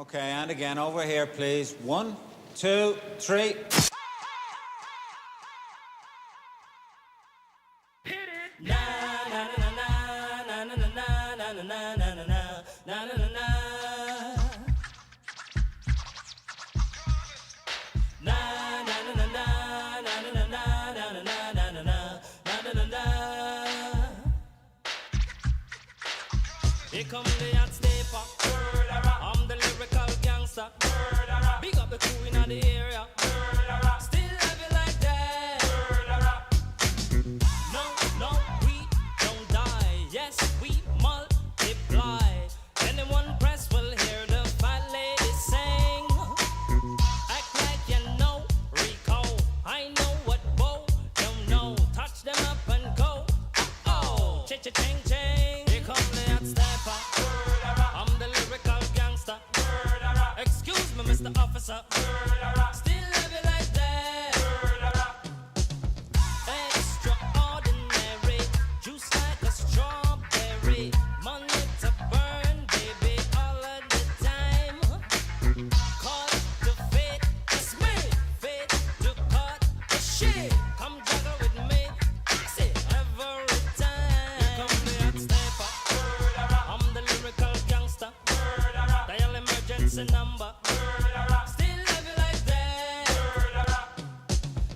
Okay, and again, over here, please. 1, 2, 3. Here come the hot stepper. I'm the lyrical gangster. Big up the crew in the area. Still love you like that. No, no, we don't die. Yes, we multiply. Anyone press will hear the fat lady sing. Act like you know Rico. I know what Bo don't know. Touch them up and go. Oh, cha-cha-ching, ching. Here come the hot stepper. I'm the lyrical gangster. Excuse me, Mr. Officer. Still love you like that. Extraordinary. Juice like a strawberry. Money to burn, baby, all of the time. Cut to fit, it's me. Fit to cut the shit. Come juggle with me. Fix it every time. Here come the hot stepper. I'm the lyrical gangster. Dial emergency number. Still love you like that.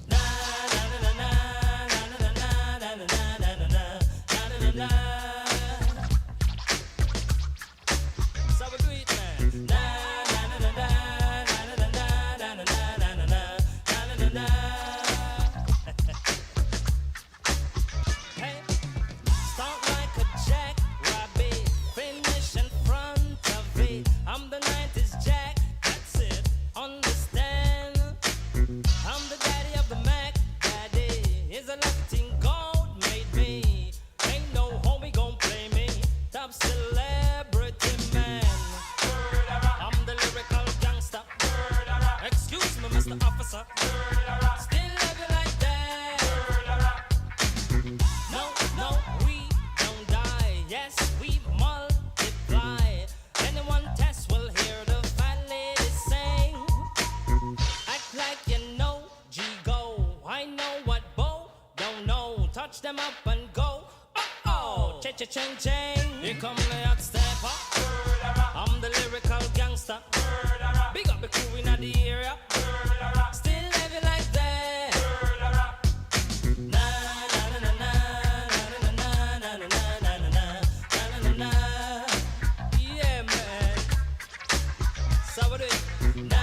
Na na na na na na na na na na na na na na. So we do it, man. Na na na na na na na na na na na na na. Hey, start like a jackrabbit, finish in front of it. I'm the 90s Jack, that's it. Understand? I'm the daddy of the Mac. Daddy is a lucky thing God made me. Ain't no homie gon' play me. Top celebrity man. I'm the lyrical gangster. Excuse me, Mr. Officer. Still love you like that. No, no, we don't die. Yes, we multiply. Anyone test will hear the fat lady sing. Act like you know G-Go. I know what Bo don't know. Touch them up and go. Oh, cha-cha-ching-ching. Here come the hot stepper. I'm the lyrical gangster. Big up the crew in the area. Still love you like that. Na na na na na na na na na na na na na. Yeah, man. So we do it. Na